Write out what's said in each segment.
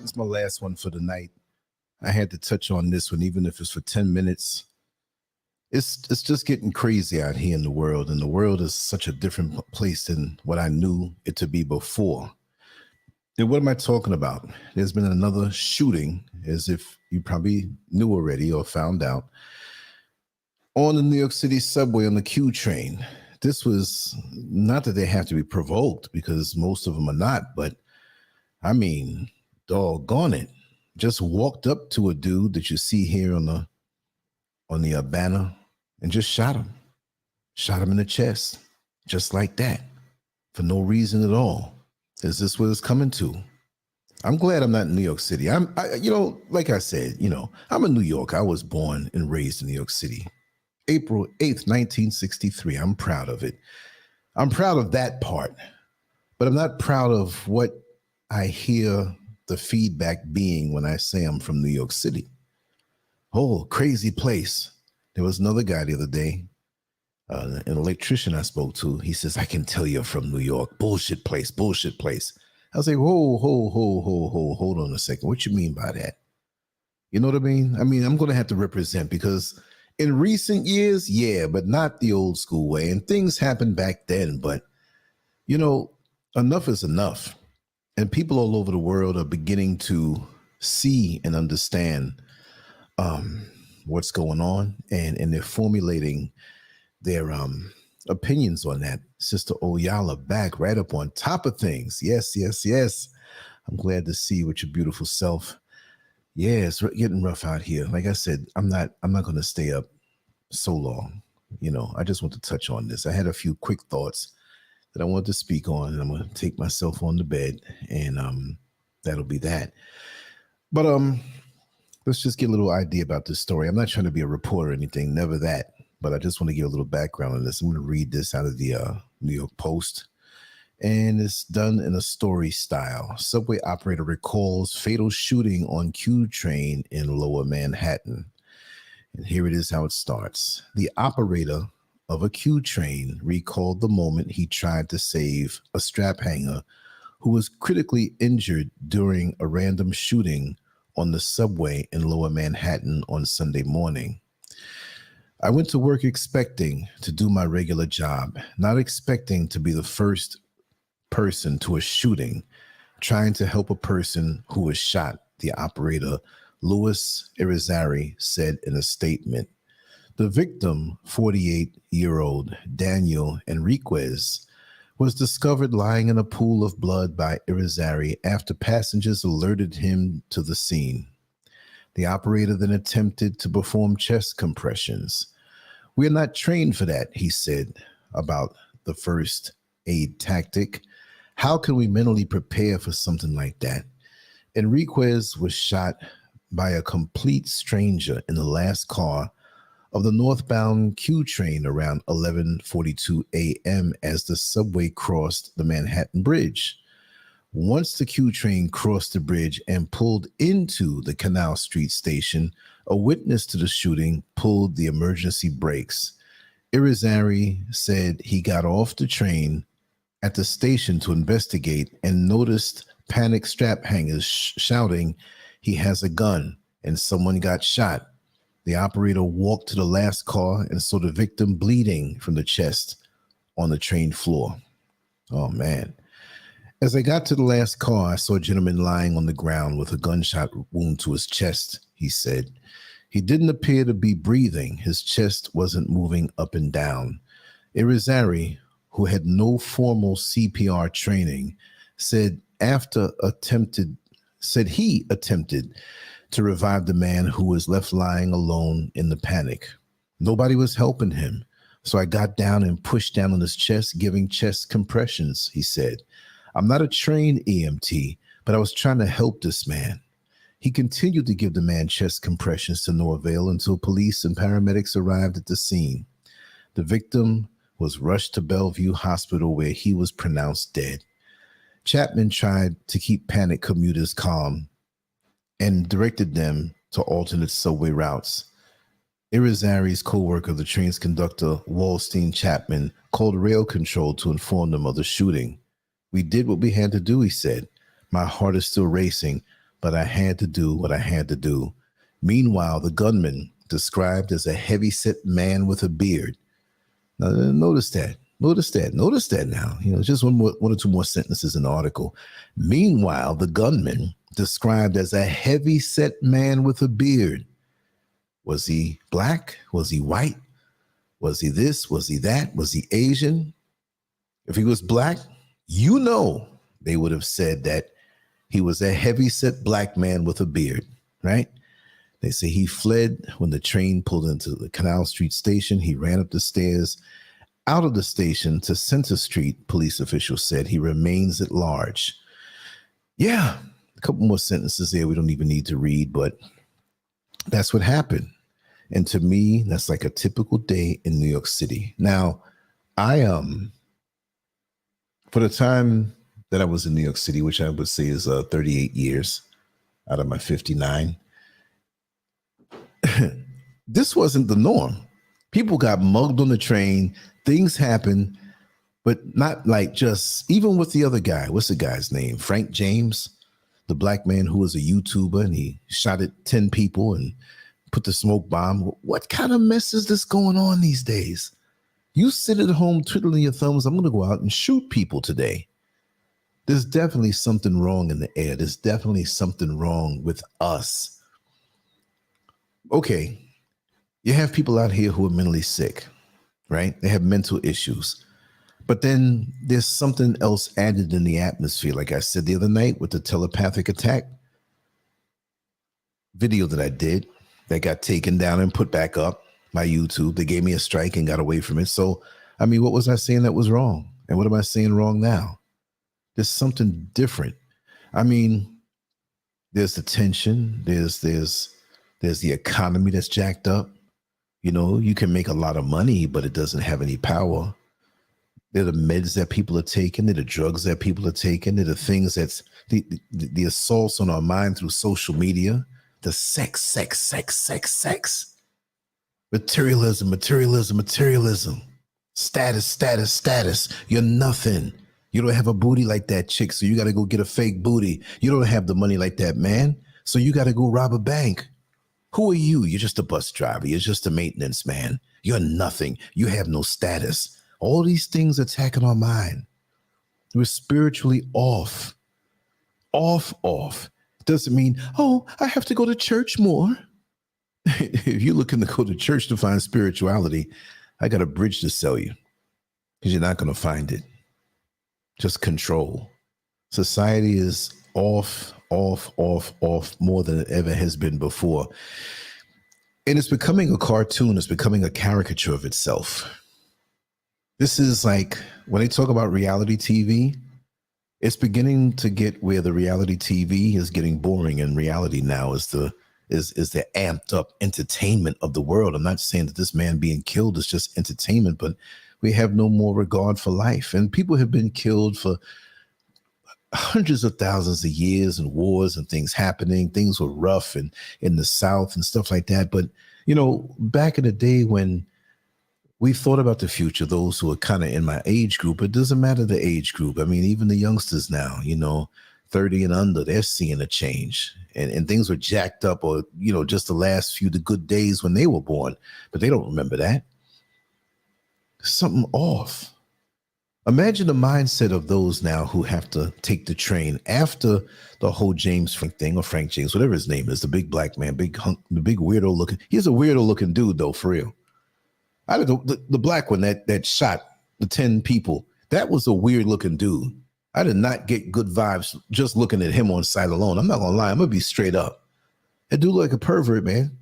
It's my last one for the night. I had to touch on this one, even if it's for 10 minutes. It's just getting crazy out here in the world, and the world is such a different place than what I knew it to be before. And what am I talking about? There's been another shooting, as if you probably knew already or found out, on the New York City subway on the Q train. This was not that they have to be provoked, because most of them are not, but I mean, doggone it. Just walked up to a dude that you see here on the banner and just shot him. Shot him in the chest, just like that, for no reason at all. Is this what it's coming to? I'm glad I'm not in New York City. Like I said, I'm in New York. I was born and raised in New York City. April 8th, 1963. I'm proud of it. I'm proud of that part, but I'm not proud of what I hear the feedback being when I say I'm from New York City. Oh, crazy place. There was another guy the other day, an electrician I spoke to. He says, I can tell you're from New York. Bullshit place, bullshit place. I was like, hold on a second. What you mean by that? You know what I mean? I mean, I'm going to have to represent, because in recent years, yeah, but not the old school way. And things happened back then, but enough is enough. And people all over the world are beginning to see and understand what's going on, and they're formulating their opinions on that. Sister Oyala back right up on top of things. Yes. I'm glad to see you with your beautiful self. Yeah, it's getting rough out here. Like I said, I'm not going to stay up so long. I just want to touch on this. I had a few quick thoughts that I wanted to speak on, and I'm going to take myself on the bed, and that'll be that. But let's just get a little idea about this story. I'm not trying to be a reporter or anything, never that, but I just want to give a little background on this. I'm going to read this out of the New York Post, and it's done in a story style. Subway operator recalls fatal shooting on Q train in Lower Manhattan. And here it is how it starts. The operator of a Q train recalled the moment he tried to save a strap hanger who was critically injured during a random shooting on the subway in Lower Manhattan on Sunday morning. I went to work expecting to do my regular job, not expecting to be the first person to a shooting, trying to help a person who was shot, the operator, Louis Irizarry, said in a statement. The victim, 48-year-old Daniel Enriquez, was discovered lying in a pool of blood by Irizarry after passengers alerted him to the scene. The operator then attempted to perform chest compressions. We are not trained for that, he said about the first aid tactic. How can we mentally prepare for something like that? Enriquez was shot by a complete stranger in the last car of the northbound Q train around 11:42 a.m. as the subway crossed the Manhattan Bridge. Once the Q train crossed the bridge and pulled into the Canal Street station, a witness to the shooting pulled the emergency brakes. Irizarry said he got off the train at the station to investigate and noticed panicked strap hangers shouting, "He has a gun," and someone got shot. The operator walked to the last car and saw the victim bleeding from the chest on the train floor. Oh, man. As I got to the last car, I saw a gentleman lying on the ground with a gunshot wound to his chest. he said. He didn't appear to be breathing. His chest wasn't moving up and down. Irizarry, who had no formal CPR training, said he attempted to revive the man who was left lying alone in the panic. Nobody was helping him, so I got down and pushed down on his chest, giving chest compressions, he said. I'm not a trained EMT, but I was trying to help this man. He continued to give the man chest compressions to no avail until police and paramedics arrived at the scene. The victim was rushed to Bellevue Hospital, where he was pronounced dead. Chapman tried to keep panic commuters calm and directed them to alternate subway routes. Irizarry's co-worker, the train's conductor, Wallstein Chapman, called rail control to inform them of the shooting. We did what we had to do, he said. My heart is still racing, but I had to do what I had to do. Meanwhile, the gunman, described as a heavy-set man with a beard. Now, notice that now. Just one or two more sentences in the article. Meanwhile, the gunman, described as a heavy-set man with a beard. Was he black? Was he white? Was he this? Was he that? Was he Asian? If he was black, they would have said that he was a heavy-set black man with a beard, right? They say he fled when the train pulled into the Canal Street station. He ran up the stairs out of the station to Center Street, police officials said. He remains at large. Yeah, a couple more sentences there we don't even need to read, but that's what happened. And to me, that's like a typical day in New York City. Now, for the time that I was in New York City, which I would say is 38 years out of my 59, this wasn't the norm. People got mugged on the train. Things happened, but not like just, even with the other guy. What's the guy's name? Frank James, the black man who was a YouTuber, and he shot at 10 people and put the smoke bomb. What kind of mess is this going on these days? You sit at home twiddling your thumbs. I'm going to go out and shoot people today. There's definitely something wrong in the air. There's definitely something wrong with us. Okay, you have people out here who are mentally sick, right? They have mental issues. But then there's something else added in the atmosphere. Like I said the other night with the telepathic attack video that I did that got taken down and put back up my YouTube. They gave me a strike and got away from it. So, I mean, what was I saying that was wrong? And what am I saying wrong now? There's something different. I mean, there's the tension. There's the economy that's jacked up. You can make a lot of money, but it doesn't have any power. They're the meds that people are taking. They're the drugs that people are taking. They're the things that's the assaults on our mind through social media. The sex. Materialism. Status. You're nothing. You don't have a booty like that chick, so you got to go get a fake booty. You don't have the money like that man, so you got to go rob a bank. Who are you? You're just a bus driver. You're just a maintenance man. You're nothing. You have no status. All these things attacking our mind. We're spiritually off. Doesn't mean, I have to go to church more. If you're looking to go to church to find spirituality, I got a bridge to sell you, because you're not going to find it. Just control. Society is off more than it ever has been before. And it's becoming a cartoon. It's becoming a caricature of itself. This is like, when they talk about reality TV, it's beginning to get where the reality TV is getting boring, and reality now is the amped up entertainment of the world. I'm not saying that this man being killed is just entertainment, but we have no more regard for life. And people have been killed for hundreds of thousands of years, and wars and things happening. Things were rough and in the South and stuff like that. But, back in the day when we thought about the future, those who are kind of in my age group, it doesn't matter the age group. I mean, even the youngsters now, 30 and under, they're seeing a change, and things were jacked up, or, just the last few, the good days when they were born, but they don't remember that. Something off. Imagine the mindset of those now who have to take the train after the whole James Frank thing, or Frank James, whatever his name is, the big black man, big hunk, the big weirdo looking. He's a weirdo looking dude though, for real. I don't know, the black one that shot the 10 people. That was a weird looking dude. I did not get good vibes just looking at him on sight alone. I'm not gonna lie. I'm gonna be straight up. That dude look like a pervert, man.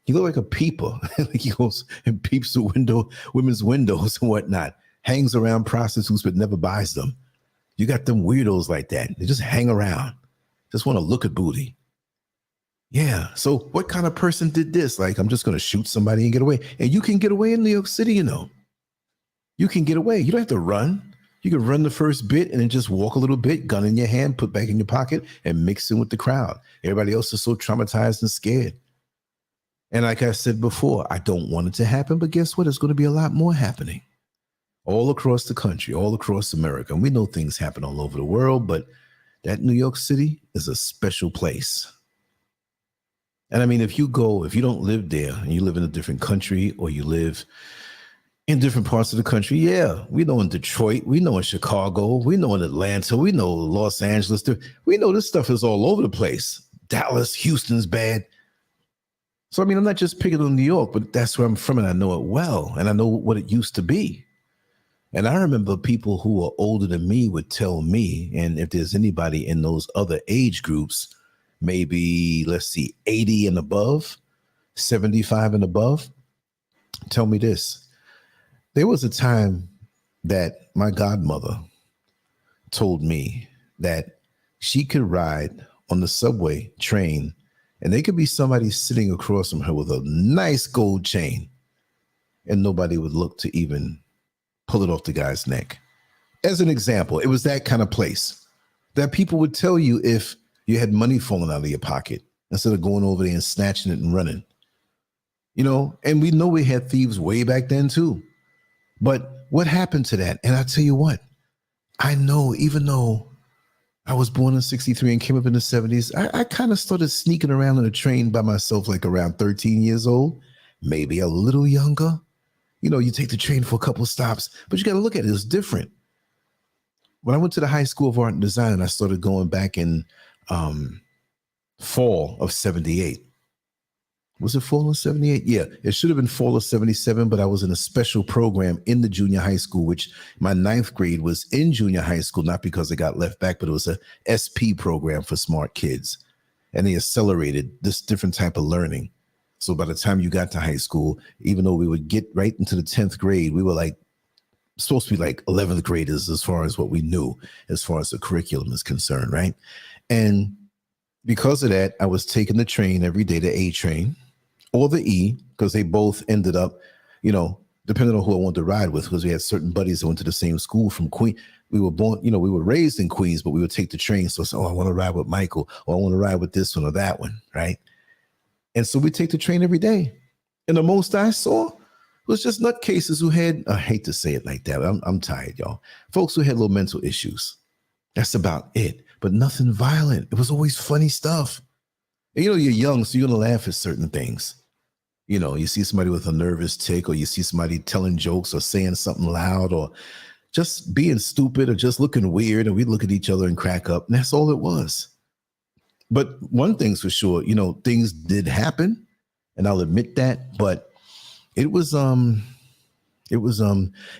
He look like a peeper. He goes and peeps the window, women's windows and whatnot. Hangs around prostitutes but never buys them. You got them weirdos like that. They just hang around. Just want to look at booty. Yeah. So what kind of person did this? Like, I'm just going to shoot somebody and get away. And you can get away in New York City, you know. You can get away. You don't have to run. You can run the first bit and then just walk a little bit, gun in your hand, put back in your pocket, and mix in with the crowd. Everybody else is so traumatized and scared. And like I said before, I don't want it to happen, but guess what? There's going to be a lot more happening all across the country, all across America. And we know things happen all over the world, but that New York City is a special place. And I mean, if you don't live there and you live in a different country, or you live in different parts of the country, yeah, we know in Detroit, we know in Chicago, we know in Atlanta, we know Los Angeles, we know this stuff is all over the place. Dallas, Houston's bad. So, I mean, I'm not just picking on New York, but that's where I'm from and I know it well. And I know what it used to be. And I remember people who are older than me would tell me, and if there's anybody in those other age groups, maybe, let's see, 80 and above, 75 and above, tell me this. There was a time that my godmother told me that she could ride on the subway train and there could be somebody sitting across from her with a nice gold chain and nobody would look to even pull it off the guy's neck. As an example, it was that kind of place that people would tell you if you had money falling out of your pocket instead of going over there and snatching it and running. You know, and we know we had thieves way back then too. But what happened to that? And I tell you what, I know even though I was born in 63 and came up in the 70s, I kind of started sneaking around on a train by myself like around 13 years old, maybe a little younger. You know, you take the train for a couple of stops, but you got to look at it. It's different. When I went to the High School of Art and Design, and I started going back in fall of 78. Was it fall of 78? Yeah, it should have been fall of 77, but I was in a special program in the junior high school, which my 9th grade was in junior high school, not because I got left back, but it was a SP program for smart kids. And they accelerated this different type of learning. So by the time you got to high school, even though we would get right into the 10th grade, we were like supposed to be like 11th graders as far as what we knew, as far as the curriculum is concerned, right? And because of that, I was taking the train every day, the A train or the E, because they both ended up, you know, depending on who I wanted to ride with, because we had certain buddies that went to the same school from Queens. We were born, you know, we were raised in Queens, but we would take the train. So, I want to ride with Michael, or I want to ride with this one or that one, right? And so we take the train every day. And the most I saw was just nutcases who had, I hate to say it like that, I'm tired, y'all. Folks who had little mental issues. That's about it. But nothing violent. It was always funny stuff. And, you know, you're young, so you're going to laugh at certain things. You know, you see somebody with a nervous tick, or you see somebody telling jokes or saying something loud, or just being stupid, or just looking weird. And we look at each other and crack up. And that's all it was. But one thing's for sure, you know, things did happen, and I'll admit that, but it was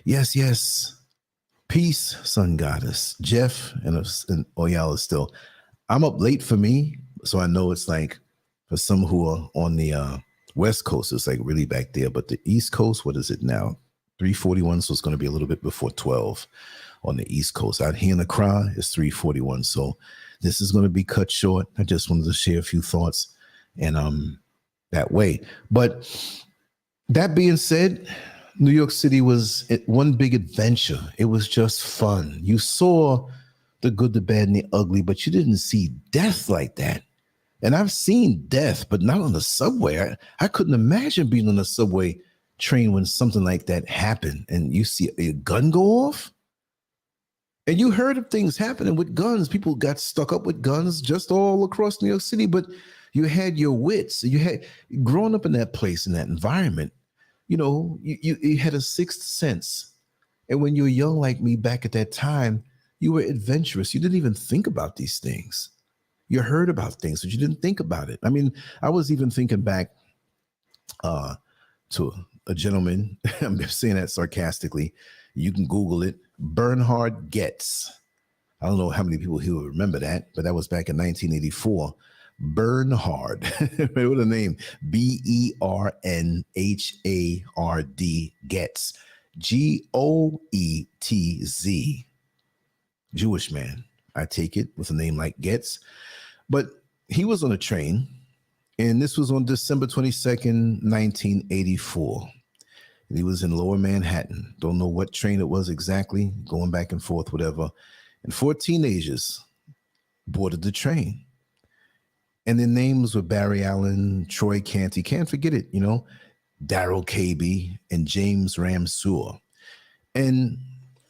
yes. Peace, sun goddess. Jeff and y'all is still. I'm up late for me, so I know it's like for some who are on the West Coast, it's like really back there. But the East Coast, what is it now? 3:41, so it's going to be a little bit before 12 on the East Coast. Out here in Accra, it's 3:41, so this is going to be cut short. I just wanted to share a few thoughts and that way. But that being said, New York City was one big adventure. It was just fun. You saw the good, the bad, and the ugly, but you didn't see death like that. And I've seen death, but not on the subway. I couldn't imagine being on a subway train when something like that happened and you see a gun go off. And you heard of things happening with guns. People got stuck up with guns just all across New York City, but you had your wits. You had growing up in that place, in that environment. You know, you had a sixth sense And when you were young like me back at that time, you were adventurous. You didn't even think about these things. You heard about things, but you didn't think about it. I mean, I was even thinking back to a gentleman, I'm saying that sarcastically. You can Google it, Bernhard Goetz. I don't know how many people here will remember that, but that was back in 1984. Bernhard, what a name, Bernhard, Goetz, Goetz, Jewish man, I take it, with a name like Goetz. But he was on a train, and this was on December 22nd, 1984. And he was in Lower Manhattan. Don't know what train it was exactly, going back and forth, whatever. And 4 teenagers boarded the train. And their names were Barry Allen, Troy Canty, can't forget it, you know, Darrell Cabey, and James Ramseur. And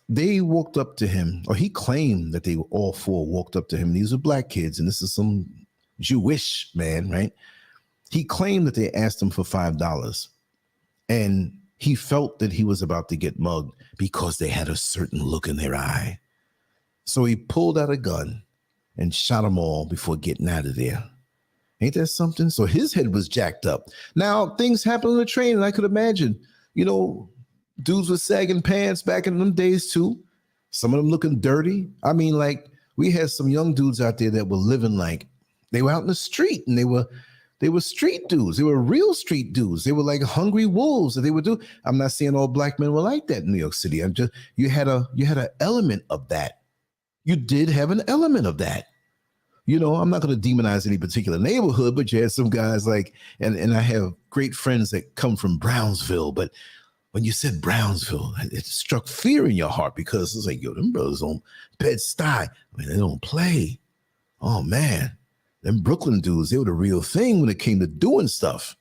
they walked up to him, or he claimed that they were all 4 walked up to him. These were black kids, and this is some Jewish man, right? He claimed that they asked him for $5. And he felt that he was about to get mugged because they had a certain look in their eye. So he pulled out a gun and shot them all before getting out of there. Ain't that something? So his head was jacked up. Now, things happen on the train, and I could imagine, you know, dudes with sagging pants back in them days too. Some of them looking dirty. I mean, like, we had some young dudes out there that were living like they were out in the street, and they were street dudes. They were real street dudes. They were like hungry wolves that they would do. I'm not saying all black men were like that in New York City. I'm just, you had an element of that. You did have an element of that. You know, I'm not going to demonize any particular neighborhood, but you had some guys like, and I have great friends that come from Brownsville, but when you said Brownsville, it struck fear in your heart because it's like, yo, them brothers on Bed-Stuy. I mean, they don't play. Oh, man. Them Brooklyn dudes, they were the real thing when it came to doing stuff.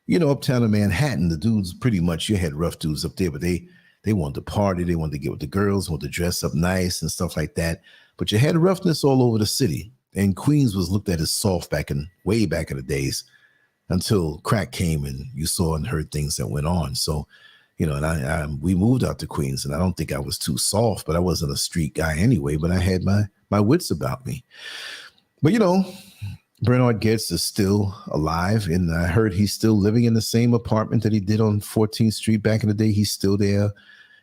You know, uptown in Manhattan, the dudes pretty much, you had rough dudes up there, but they wanted to party. They wanted to get with the girls, wanted to dress up nice and stuff like that. But you had roughness all over the city. And Queens was looked at as soft way back in the days until crack came and you saw and heard things that went on. So, you know, and we moved out to Queens, and I don't think I was too soft, but I wasn't a street guy anyway, but I had my wits about me. But, you know, Bernhard Goetz is still alive, and I heard he's still living in the same apartment that he did on 14th Street back in the day. He's still there.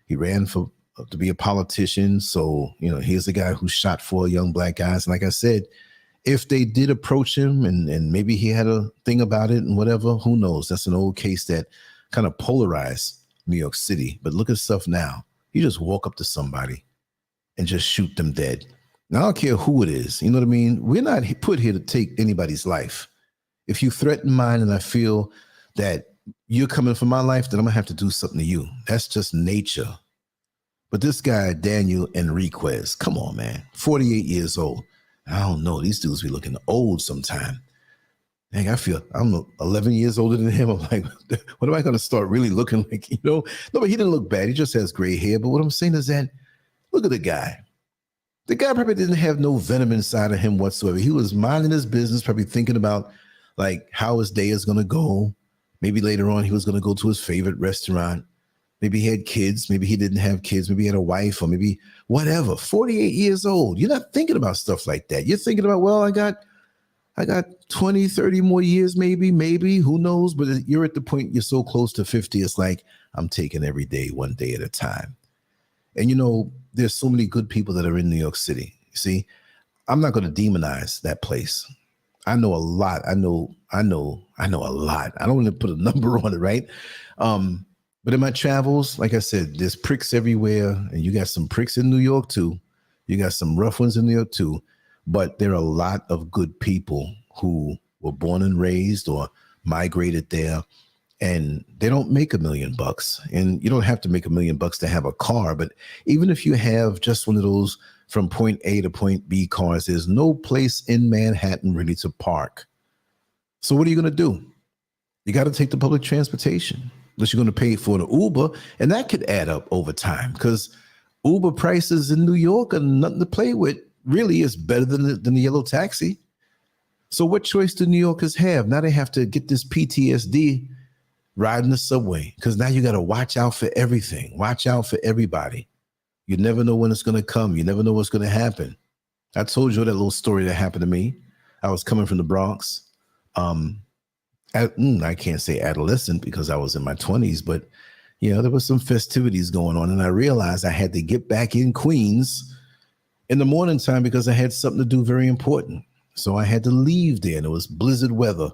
He ran to be a politician. So, you know, here's a guy who shot 4 young black guys. And like I said, if they did approach him and maybe he had a thing about it and whatever, who knows? That's an old case that kind of polarized New York City. But look at stuff now. You just walk up to somebody and just shoot them dead. Now, I don't care who it is. You know what I mean? We're not put here to take anybody's life. If you threaten mine and I feel that you're coming for my life, then I'm going to have to do something to you. That's just nature. But this guy, Daniel Enriquez, come on, man, 48 years old. I don't know. These dudes be looking old sometime. Dang, I feel I'm 11 years older than him. I'm like, what am I going to start really looking like? You know, no, but he didn't look bad. He just has gray hair. But what I'm saying is that, look at the guy. The guy probably didn't have no venom inside of him whatsoever. He was minding his business, probably thinking about like how his day is going to go. Maybe later on he was going to go to his favorite restaurant. Maybe he had kids. Maybe he didn't have kids. Maybe he had a wife or maybe whatever. 48 years old. You're not thinking about stuff like that. You're thinking about, well, I got 20, 30 more years, maybe, who knows? But you're at the point you're so close to 50. It's like, I'm taking every day, one day at a time. And, you know, there's so many good people that are in New York City. You see, I'm not going to demonize that place. I know a lot. I know a lot. I don't want to put a number on it, right? But in my travels, like I said, there's pricks everywhere, and you got some pricks in New York too. You got some rough ones in New York too. But there are a lot of good people who were born and raised or migrated there, and they don't make $1 million. And you don't have to make $1 million to have a car. But even if you have just one of those from point A to point B cars, there's no place in Manhattan really to park. So what are you going to do? You got to take the public transportation. Unless you're going to pay for the Uber, and that could add up over time because Uber prices in New York are nothing to play with. Really, is better than the yellow taxi. So what choice do New Yorkers have? Now they have to get this PTSD riding the subway, because now you got to watch out for everything, watch out for everybody. You never know when it's going to come. You never know what's going to happen. I told you that little story that happened to me. I was coming from the Bronx. I can't say adolescent because I was in my 20s, but there was some festivities going on, and I realized I had to get back in Queens in the morning time because I had something to do very important. So I had to leave there, and it was blizzard weather.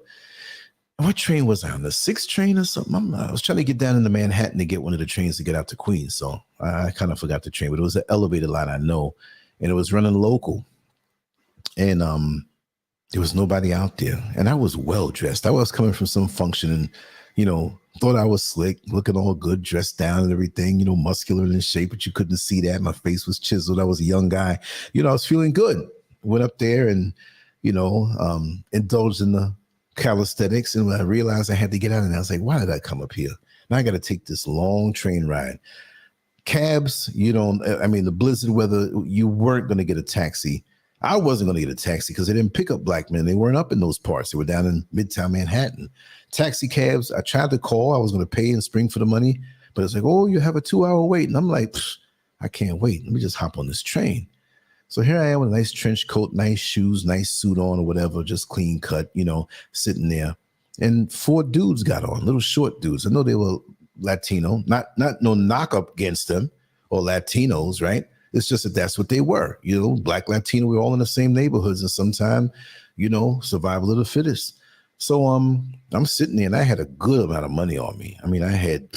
What train was I on? The 6th train or something? I was trying to get down into Manhattan to get one of the trains to get out to Queens. So I kind of forgot the train, but it was an elevated line I know, and it was running local. And there was nobody out there, and I was well dressed. I was coming from some function and, thought I was slick, looking all good, dressed down and everything, muscular and in shape, but you couldn't see that. My face was chiseled. I was a young guy. I was feeling good. Went up there and, indulged in the calisthenics. And when I realized I had to get out, and I was like, why did I come up here? Now I got to take this long train ride. Cabs, the blizzard weather, you weren't going to get a taxi. I wasn't going to get a taxi because they didn't pick up black men. They weren't up in those parts. They were down in Midtown Manhattan. Taxi cabs, I tried to call. I was going to pay and spring for the money, but it's like, oh, you have a 2-hour wait. And I'm like, I can't wait. Let me just hop on this train. So here I am with a nice trench coat, nice shoes, nice suit on or whatever, just clean cut, sitting there. And 4 dudes got on, little short dudes. I know they were Latino, not no knock up against them or Latinos, right? It's just that that's what they were, Black, Latino. We were all in the same neighborhoods, and sometimes, survival of the fittest. So I'm sitting there, and I had a good amount of money on me. I mean, I had,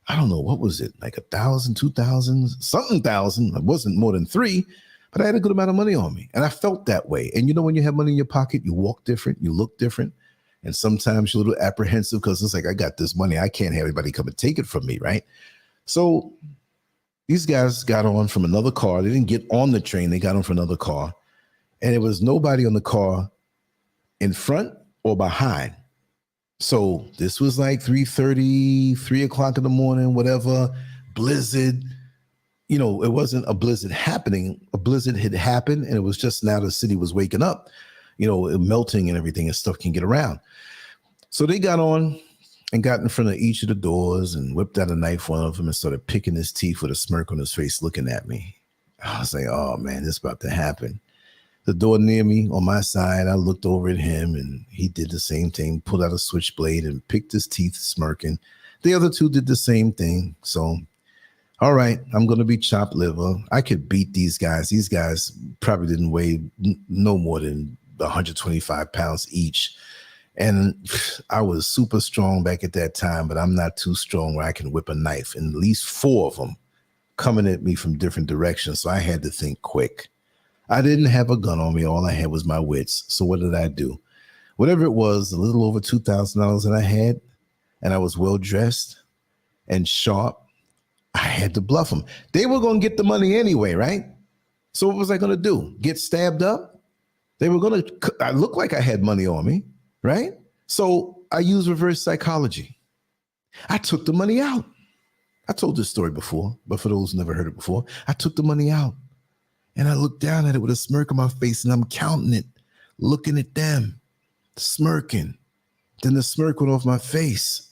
I don't know, what was it, like 1,000, 2,000, something thousand. It wasn't more than 3, but I had a good amount of money on me, and I felt that way. And when you have money in your pocket, you walk different, you look different, and sometimes you're a little apprehensive because it's like, I got this money, I can't have anybody come and take it from me, right? So these guys got on from another car. They didn't get on the train. They got on from another car. And there was nobody on the car in front or behind. So this was like 3:30, 3 o'clock in the morning, whatever, blizzard. It wasn't a blizzard happening. A blizzard had happened, and it was just now the city was waking up, melting and everything, and stuff can get around. So they got on and got in front of each of the doors and whipped out a knife, one of them, and started picking his teeth with a smirk on his face, looking at me. I was like, oh man, this is about to happen. The door near me on my side, I looked over at him, and he did the same thing, pulled out a switchblade and picked his teeth, smirking. The other 2 did the same thing. So, all right, I'm going to be chopped liver. I could beat these guys. These guys probably didn't weigh no more than 125 pounds each. And I was super strong back at that time, but I'm not too strong where I can whip a knife. And at least 4 of them coming at me from different directions. So I had to think quick. I didn't have a gun on me. All I had was my wits. So what did I do? Whatever it was, a little over $2,000 that I had, and I was well dressed and sharp, I had to bluff them. They were going to get the money anyway, right? So what was I going to do? Get stabbed up? They were going to, I looked like I had money on me. Right? So I use reverse psychology. I took the money out. I told this story before, but for those who never heard it before, I took the money out, and I looked down at it with a smirk on my face, and I'm counting it, looking at them, smirking. Then the smirk went off my face.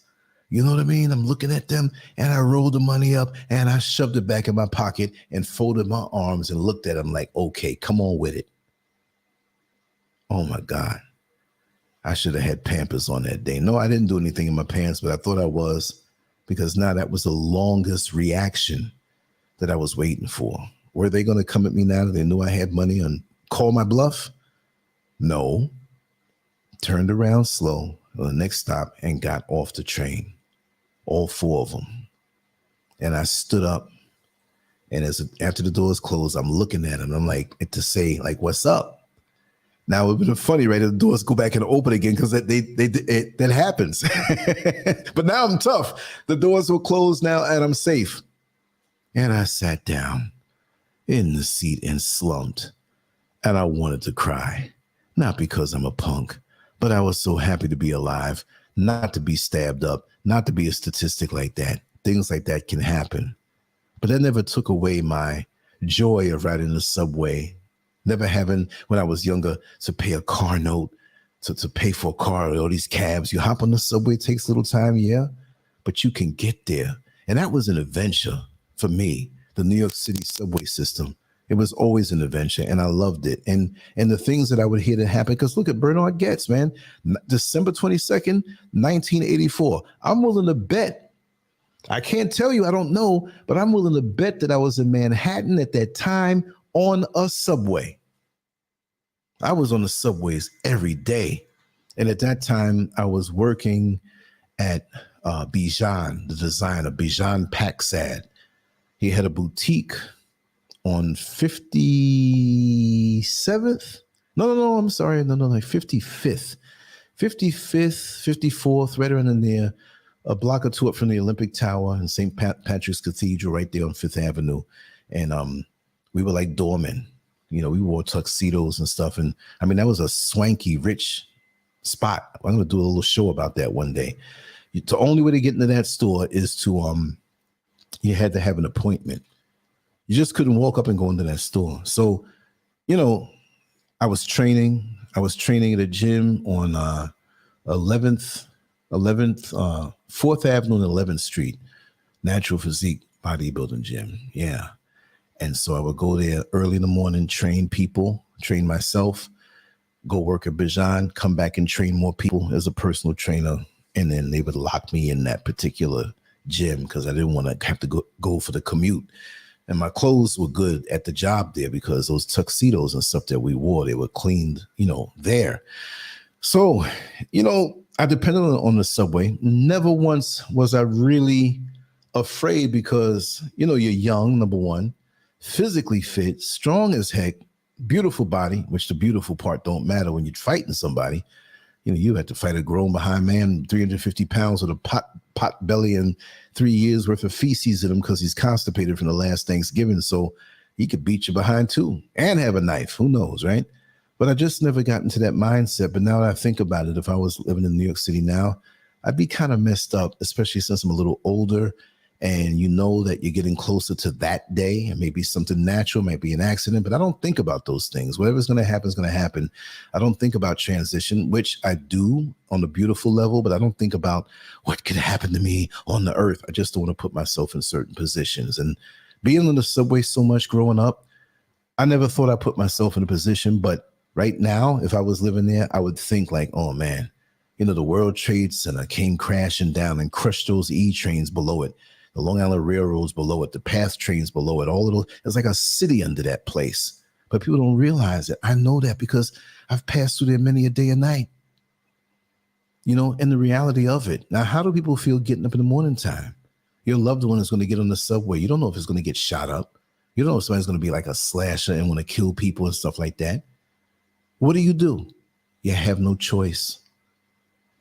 You know what I mean? I'm looking at them, and I rolled the money up, and I shoved it back in my pocket and folded my arms and looked at them like, okay, come on with it. Oh my God. I should have had Pampers on that day. No, I didn't do anything in my pants, but I thought I was, because now that was the longest reaction that I was waiting for. Were they going to come at me now that they knew I had money and call my bluff? No. Turned around slow on the next stop and got off the train. All 4 of them. And I stood up, and after the doors closed, I'm looking at them. I'm like, to say, like, what's up? Now, it would have been funny, right? If the doors go back and open again, because that happens. But now I'm tough. The doors were closed now, and I'm safe. And I sat down in the seat and slumped. And I wanted to cry. Not because I'm a punk, but I was so happy to be alive, not to be stabbed up, not to be a statistic like that. Things like that can happen. But that never took away my joy of riding the subway. Never having, when I was younger, to pay a car note, to pay for a car, all these cabs. You hop on the subway, it takes a little time, yeah, but you can get there. And that was an adventure for me, the New York City subway system. It was always an adventure, and I loved it. And the things that I would hear that happen, because look at Bernard Goetz, man, December 22nd, 1984. I'm willing to bet, I can't tell you, I don't know, but I'm willing to bet that I was in Manhattan at that time on a subway. I was on the subways every day. And at that time, I was working at Bijan, the designer, Bijan Paksad. He had a boutique on 57th. No, I'm sorry. No, like 55th, 54th, right around in there, a block or two up from the Olympic Tower and St. Patrick's Cathedral right there on Fifth Avenue. And we were like doormen. You know, we wore tuxedos and stuff. And I mean, that was a swanky, rich spot. I'm going to do a little show about that one day. The only way to get into that store is to, you had to have an appointment. You just couldn't walk up and go into that store. So, you know, I was training at a gym on 4th Avenue and 11th Street, Natural Physique Bodybuilding Gym. Yeah. And so I would go there early in the morning, train people, train myself, go work at Bijan, come back and train more people as a personal trainer. And then they would lock me in that particular gym because I didn't want to have to go for the commute. And my clothes were good at the job there because those tuxedos and stuff that we wore, they were cleaned, you know, there. So, you know, I depended on the subway. Never once was I really afraid because, you know, you're young, number one, physically fit, strong as heck, beautiful body, which the beautiful part don't matter when you're fighting somebody. You know, you had to fight a grown behind man, 350 pounds with a pot belly and 3 years worth of feces in him because he's constipated from the last Thanksgiving. So he could beat you behind too and have a knife. Who knows, right? But I just never got into that mindset. But now that I think about it, if I was living in New York City now, I'd be kind of messed up, especially since I'm a little older. And you know that you're getting closer to that day, and maybe something natural, might be an accident, but I don't think about those things. Whatever's going to happen is going to happen. I don't think about transition, which I do on a beautiful level, but I don't think about what could happen to me on the earth. I just don't want to put myself in certain positions. And being on the subway so much growing up, I never thought I'd put myself in a position, but right now, if I was living there, I would think like, oh man, you know, the World Trade Center came crashing down and crushed those E trains below it. The Long Island Railroad's below it, the PATH trains below it, all of those. It's like a city under that place. But people don't realize it. I know that because I've passed through there many a day and night. You know, and the reality of it. Now, how do people feel getting up in the morning time? Your loved one is going to get on the subway. You don't know if it's going to get shot up. You don't know if somebody's going to be like a slasher and want to kill people and stuff like that. What do? You have no choice.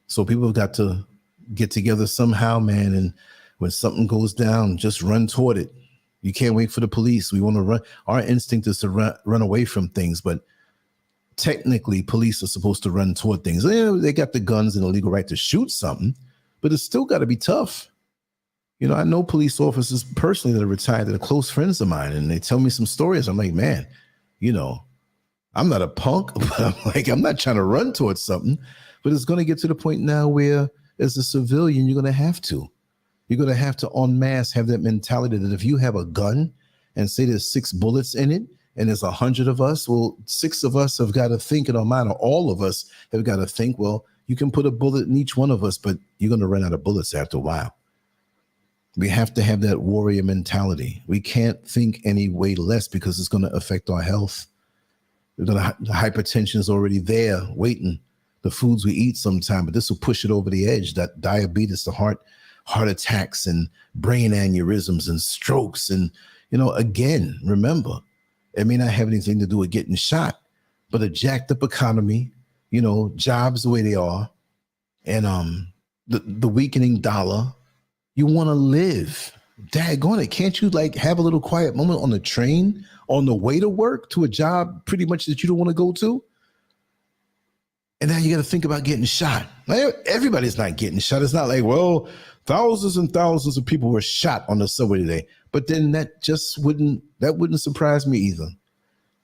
So people have got to get together somehow, man, and when something goes down, just run toward it. You can't wait for the police. We want to run. Our instinct is to run away from things, but technically police are supposed to run toward things. They got the guns and the legal right to shoot something, but it's still got to be tough. You know, I know police officers personally that are retired that are close friends of mine, and they tell me some stories. I'm like, man, you know, I'm not a punk, but I'm not trying to run towards something, but it's going to get to the point now where as a civilian, you're going to have to. You're going to have to en masse have that mentality that if you have a gun and say there's 6 bullets in it and there's 100 of us, well, 6 of us have got to think in our mind, or all of us have got to think, well, you can put a bullet in each one of us, but you're going to run out of bullets after a while. We have to have that warrior mentality. We can't think any way less because it's going to affect our health. The hypertension is already there waiting. The foods we eat sometime, but this will push it over the edge. That diabetes, the heart attacks and brain aneurysms and strokes. And, you know, again, remember, it may not have anything to do with getting shot, but a jacked up economy, you know, jobs the way they are, and the weakening dollar. You want to live. Daggone it. Can't you like have a little quiet moment on the train on the way to work to a job pretty much that you don't want to go to? And now you got to think about getting shot. Everybody's not getting shot. It's not like, well, thousands and thousands of people were shot on the subway today. But then that wouldn't surprise me either,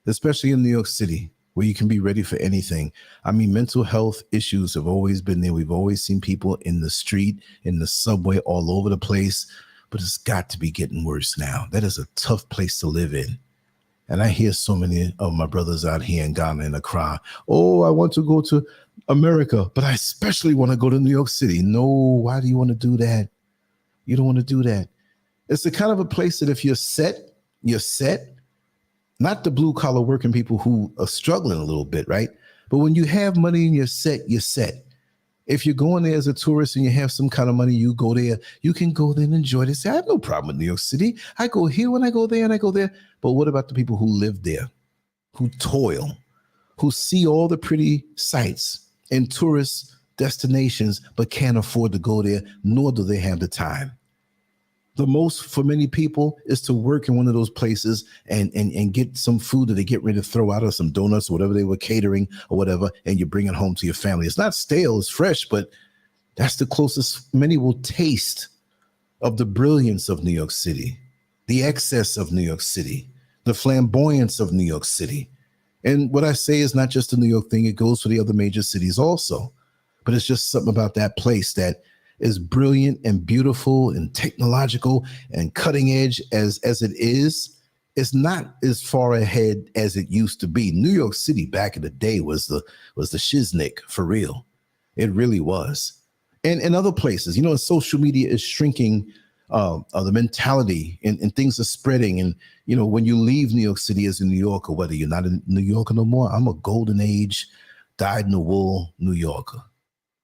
especially in New York City. where you can be ready for anything. I mean, mental health issues have always been there. We've always seen people in the street, in the subway, all over the place, but it's got to be getting worse now. That is a tough place to live in. And I hear so many of my brothers out here in Ghana and Accra, oh, I want to go to America, but I especially want to go to New York City. No, why do you want to do that? You don't want to do that. It's the kind of a place that if you're set, you're set. Not the blue collar working people who are struggling a little bit, right? But when you have money and you're set, you're set. If you're going there as a tourist and you have some kind of money, you go there, you can go there and enjoy this. I have no problem with New York City. I go here when I go there and I go there. But what about the people who live there, who toil, who see all the pretty sights and tourist destinations, but can't afford to go there, nor do they have the time? The most for many people is to work in one of those places and get some food that they get ready to throw out, or some donuts or whatever they were catering or whatever, and you bring it home to your family. It's not stale, it's fresh, but that's the closest many will taste of the brilliance of New York City, the excess of New York City, the flamboyance of New York City. And what I say is not just a New York thing, it goes for the other major cities also. But it's just something about that place that is brilliant and beautiful and technological and cutting edge as it is. It's not as far ahead as it used to be. New York City back in the day was the shiznick for real. It really was. And in other places, you know, social media is shrinking the mentality and things are spreading. And, you know, when you leave New York City as a New Yorker, whether you're not a New Yorker no more, I'm a golden age, dyed in the wool New Yorker.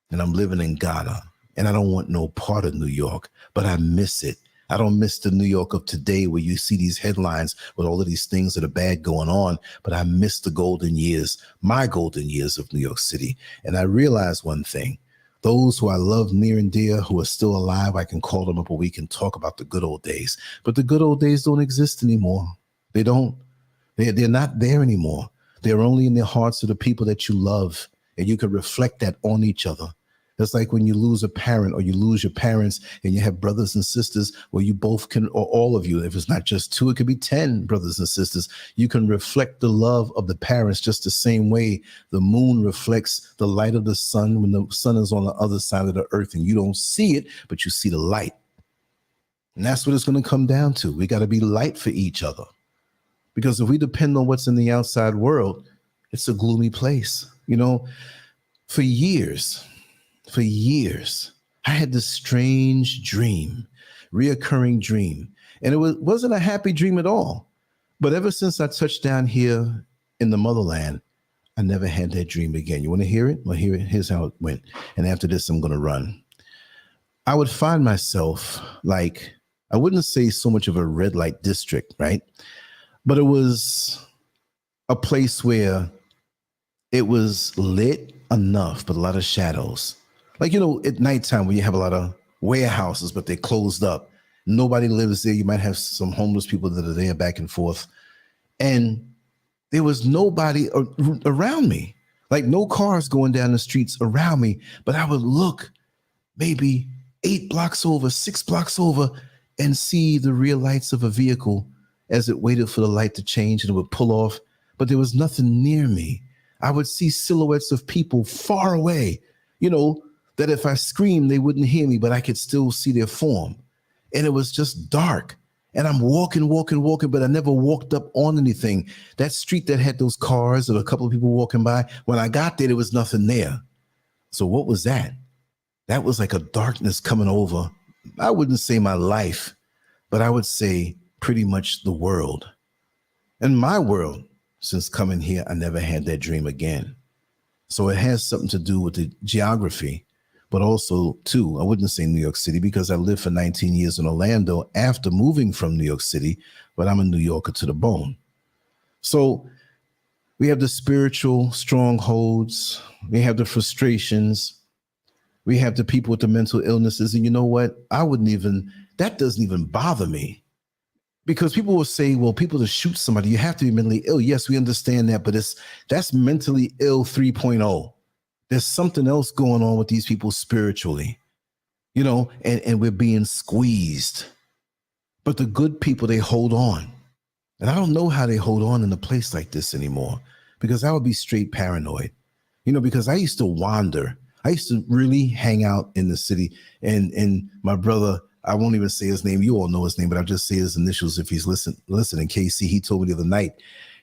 And I'm living in Ghana. And I don't want no part of New York, but I miss it. I don't miss the New York of today where you see these headlines with all of these things that are bad going on, but I miss the golden years, my golden years of New York City. And I realize one thing, those who I love near and dear, who are still alive, I can call them up and we can talk about the good old days, but the good old days don't exist anymore. They don't. They're not there anymore. They're only in the hearts of the people that you love, and you can reflect that on each other. It's like when you lose a parent or you lose your parents and you have brothers and sisters where you both can, or all of you, if it's not just two, it could be 10 brothers and sisters. You can reflect the love of the parents just the same way the moon reflects the light of the sun when the sun is on the other side of the earth and you don't see it, but you see the light. And that's what it's going to come down to. We got to be light for each other, because if we depend on what's in the outside world, it's a gloomy place. You know, for years, I had this strange dream, reoccurring dream, and it wasn't a happy dream at all. But ever since I touched down here in the motherland, I never had that dream again. You want to hear it? Well, here's how it went. And after this, I'm going to run. I would find myself like, I wouldn't say so much of a red light district, right? But it was a place where it was lit enough, but a lot of shadows. Like, you know, at nighttime when you have a lot of warehouses, but they're closed up, nobody lives there. You might have some homeless people that are there back and forth. And there was nobody around me, like no cars going down the streets around me. But I would look maybe 8 blocks over, 6 blocks over, and see the rear lights of a vehicle as it waited for the light to change and it would pull off. But there was nothing near me. I would see silhouettes of people far away, you know, that if I screamed, they wouldn't hear me, but I could still see their form. And it was just dark. And I'm walking, but I never walked up on anything. That street that had those cars and a couple of people walking by, when I got there was nothing there. So what was that? That was like a darkness coming over. I wouldn't say my life, but I would say pretty much the world. And my world, since coming here, I never had that dream again. So it has something to do with the geography. But also, too, I wouldn't say New York City because I lived for 19 years in Orlando after moving from New York City, but I'm a New Yorker to the bone. So we have the spiritual strongholds, we have the frustrations, we have the people with the mental illnesses. And you know what? That doesn't even bother me, because people will say, well, people to shoot somebody, you have to be mentally ill. Yes, we understand that, but that's mentally ill 3.0. There's something else going on with these people spiritually, you know, and we're being squeezed. But the good people, they hold on. And I don't know how they hold on in a place like this anymore, because I would be straight paranoid, because I used to wander. I used to really hang out in the city, and my brother, I won't even say his name. You all know his name, but I'll just say his initials if he's listening. KC, he told me the other night,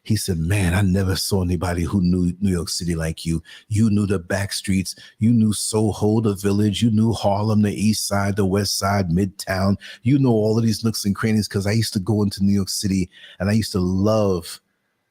he said, man, I never saw anybody who knew New York City like you. You knew the back streets. You knew Soho, the Village. You knew Harlem, the East Side, the West Side, Midtown. You know all of these nooks and crannies, because I used to go into New York City, and I used to love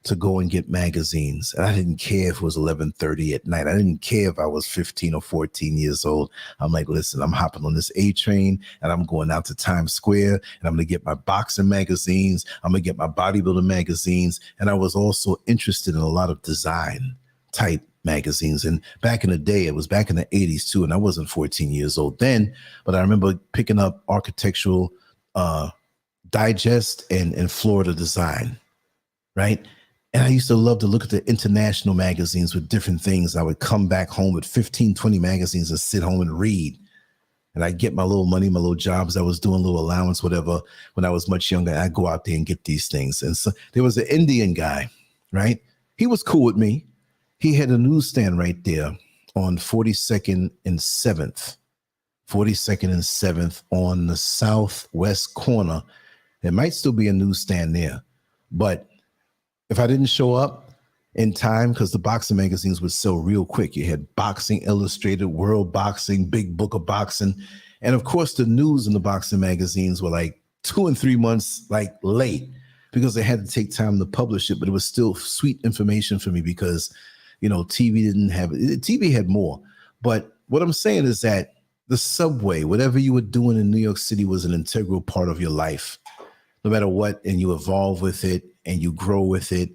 to go and get magazines. And I didn't care if it was 11:30 at night. I didn't care if I was 15 or 14 years old. I'm like, listen, I'm hopping on this A train and I'm going out to Times Square, and I'm going to get my boxing magazines. I'm going to get my bodybuilding magazines. And I was also interested in a lot of design type magazines. And back in the day, it was back in the 80s too. And I wasn't 14 years old then, but I remember picking up Architectural Digest and Florida Design, right? And I used to love to look at the international magazines with different things. I would come back home with 15, 20 magazines and sit home and read. And I'd get my little money, my little jobs I was doing, little allowance, whatever. When I was much younger, I'd go out there and get these things. And so there was an Indian guy, right? He was cool with me. He had a newsstand right there on 42nd and 7th. 42nd and 7th on the southwest corner. There might still be a newsstand there, but if I didn't show up in time, because the boxing magazines would sell real quick. You had Boxing Illustrated, World Boxing, Big Book of Boxing. And of course, the news in the boxing magazines were like 2 and 3 months like late, because they had to take time to publish it. But it was still sweet information for me, because, TV didn't have it. TV had more. But what I'm saying is that the subway, whatever you were doing in New York City, was an integral part of your life, no matter what. And you evolve with it and you grow with it.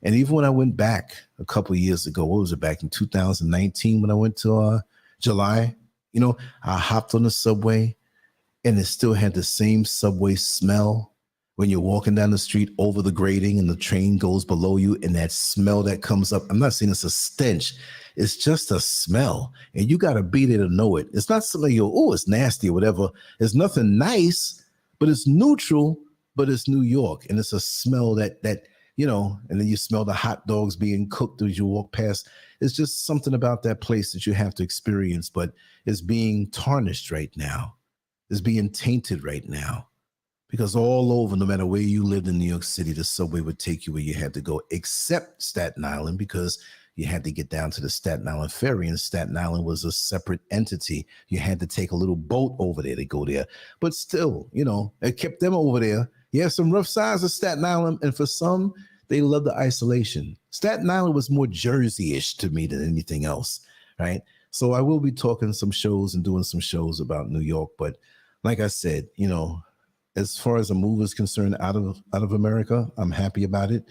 And even when I went back a couple of years ago, what was it, back in 2019 when I went to July, I hopped on the subway, and it still had the same subway smell when you're walking down the street over the grating and the train goes below you, and that smell that comes up. I'm not saying it's a stench. It's just a smell, and you got to be there to know it. It's not something it's nasty or whatever. It's nothing nice, but it's neutral. But it's New York, and it's a smell that and then you smell the hot dogs being cooked as you walk past. It's just something about that place that you have to experience, but it's being tarnished right now. It's being tainted right now, because all over, no matter where you lived in New York City, the subway would take you where you had to go, except Staten Island, because you had to get down to the Staten Island ferry, and Staten Island was a separate entity. You had to take a little boat over there to go there. But still, it kept them over there. Yeah, some rough sides of Staten Island, and for some, they love the isolation. Staten Island was more Jersey-ish to me than anything else, right? So I will be talking some shows and doing some shows about New York. But like I said, as far as a move is concerned out of America, I'm happy about it.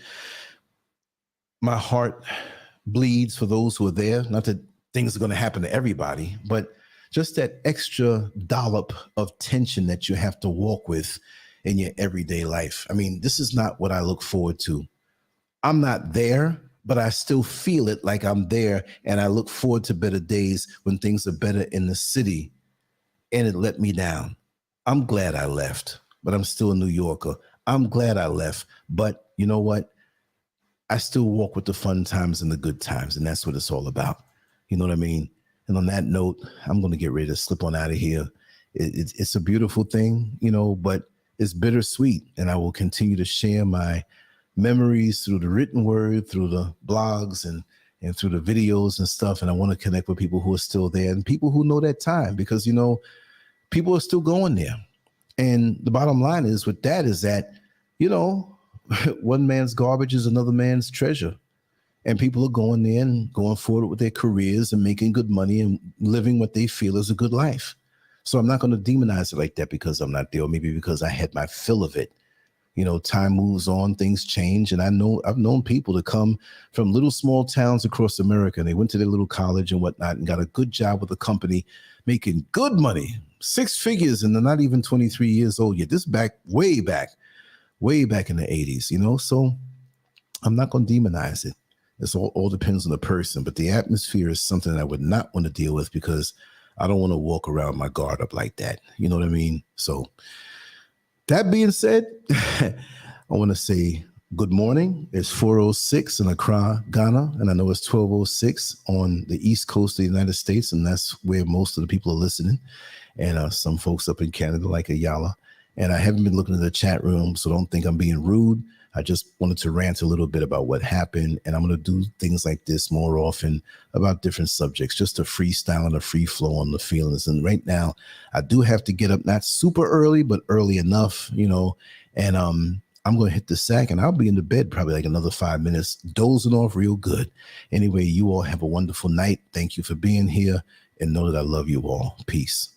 My heart bleeds for those who are there. Not that things are going to happen to everybody, but just that extra dollop of tension that you have to walk with in your everyday life. I mean, this is not what I look forward to. I'm not there, but I still feel it like I'm there, and I look forward to better days when things are better in the city, and it let me down. I'm glad I left, but I'm still a New Yorker. I'm glad I left, but you know what? I still walk with the fun times and the good times, and that's what it's all about. You know what I mean? And on that note, I'm going to get ready to slip on out of here. It's a beautiful thing, but it's bittersweet, and I will continue to share my memories through the written word, through the blogs and through the videos and stuff. And I want to connect with people who are still there and people who know that time, because, people are still going there. And the bottom line is with that is that, one man's garbage is another man's treasure. And people are going there and going forward with their careers and making good money and living what they feel is a good life. So I'm not going to demonize it like that because I'm not there, or maybe because I had my fill of it. Time moves on, things change. And I've known people to come from little small towns across America, and they went to their little college and whatnot and got a good job with a company making good money, 6 figures, and they're not even 23 years old yet. This way back in the 80s, so I'm not going to demonize it. It's all depends on the person, but the atmosphere is something I would not want to deal with, because I don't want to walk around my guard up like that. You know what I mean? So that being said, I want to say Good morning. It's 4:06 in Accra, Ghana, and I know it's 12:06 on the East Coast of the United States, and that's where most of the people are listening. And some folks up in Canada, like Ayala. And I haven't been looking at the chat room, so don't think I'm being rude. I just wanted to rant a little bit about what happened, and I'm going to do things like this more often about different subjects, just a freestyle and a free flow on the feelings. And right now, I do have to get up, not super early, but early enough, and I'm going to hit the sack and I'll be in the bed probably like another 5 minutes, dozing off real good. Anyway, you all have a wonderful night. Thank you for being here, and know that I love you all. Peace.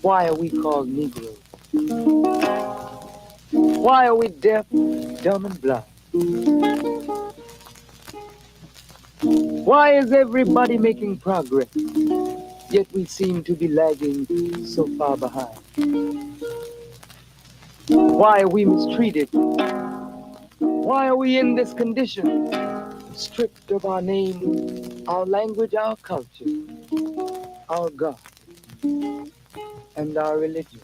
Why are we called Negroes? Why are we deaf, dumb, and blind? Why is everybody making progress, yet we seem to be lagging so far behind? Why are we mistreated? Why are we in this condition, stripped of our name, our language, our culture, our God, and our religion?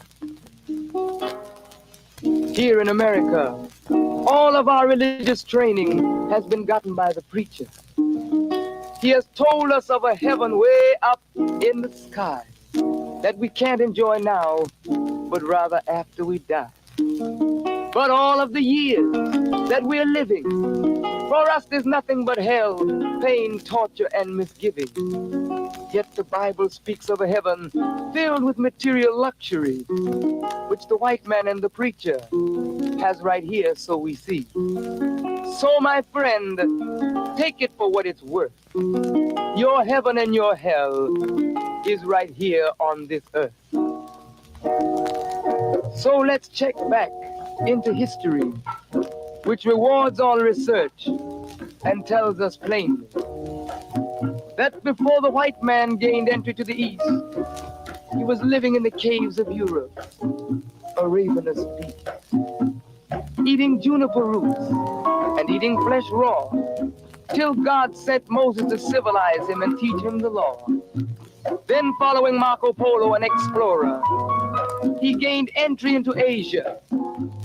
Here in America, all of our religious training has been gotten by the preacher. He has told us of a heaven way up in the sky that we can't enjoy now, but rather after we die. But all of the years that we're living, for us there's nothing but hell, pain, torture, and misgiving. Yet the Bible speaks of a heaven filled with material luxury, which the white man and the preacher has right here, so we see. So, my friend, take it for what it's worth. Your heaven and your hell is right here on this earth. So let's check back into history, which rewards all research and tells us plainly that before the white man gained entry to the East, he was living in the caves of Europe, a ravenous beast, eating juniper roots and eating flesh raw, till God sent Moses to civilize him and teach him the law. Then, following Marco Polo, an explorer, he gained entry into Asia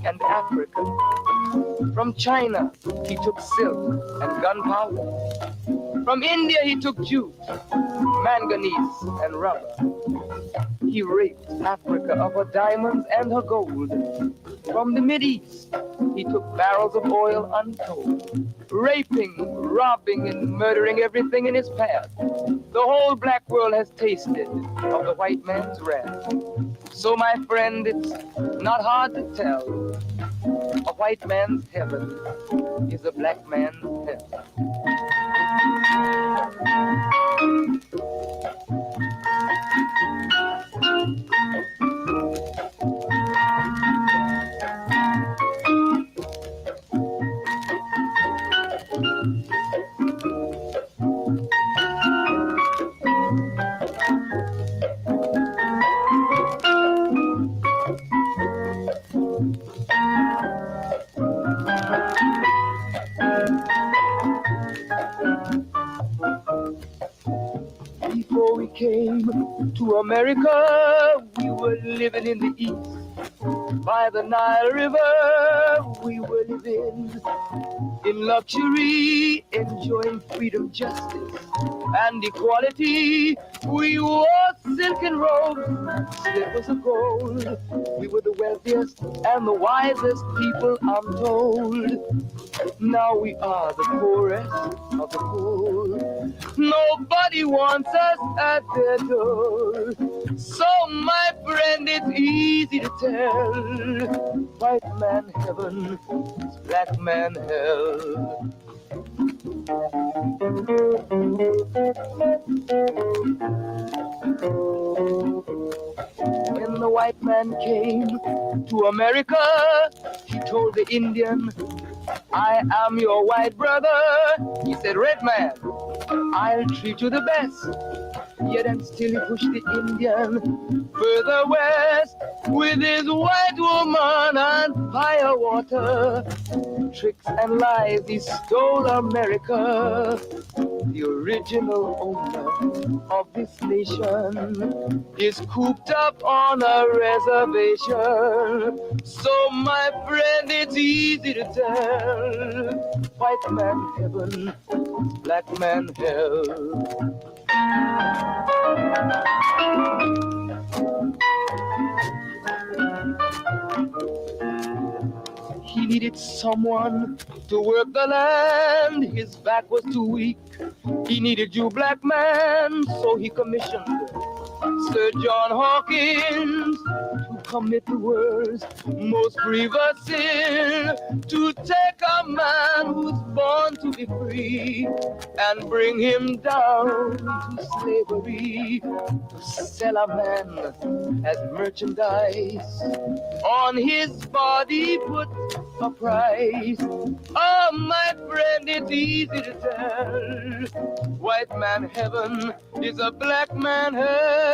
and Africa. From China, he took silk and gunpowder. From India, he took jute, manganese, and rubber. He raped Africa of her diamonds and her gold. From the Mideast, he took barrels of oil untold, raping, robbing, and murdering everything in his path. The whole black world has tasted of the white man's wrath. So, my friend, it's not hard to tell. A white man's heaven is a black man's hell. Before we came to America, we were living in the East. By the Nile River, we were living in luxury, enjoying freedom, justice, and equality. We wore silken robes, slippers of gold. We were the wealthiest and the wisest people, I'm told. Now we are the poorest of the poor. Nobody wants us at their door. So, my friend, it's easy to tell. White man heaven is black man hell. When the white man came to America, he told the Indian, I am your white brother. He said, red man, I'll treat you the best. Yet and still he pushed the Indian further west with his white woman and fire water. Tricks and lies, he stole America. The original owner of this nation is cooped up on a reservation. So, my friend, it's easy to tell. White man heaven, black man hell. He needed someone to work the land. His back was too weak. He needed you, black man, so he commissioned Sir John Hawkins to commit the world's most grievous sin, to take a man who's born to be free and bring him down to slavery, to sell a man as merchandise, on his body put a price. Oh, my friend, it's easy to tell. White man heaven is a black man hell.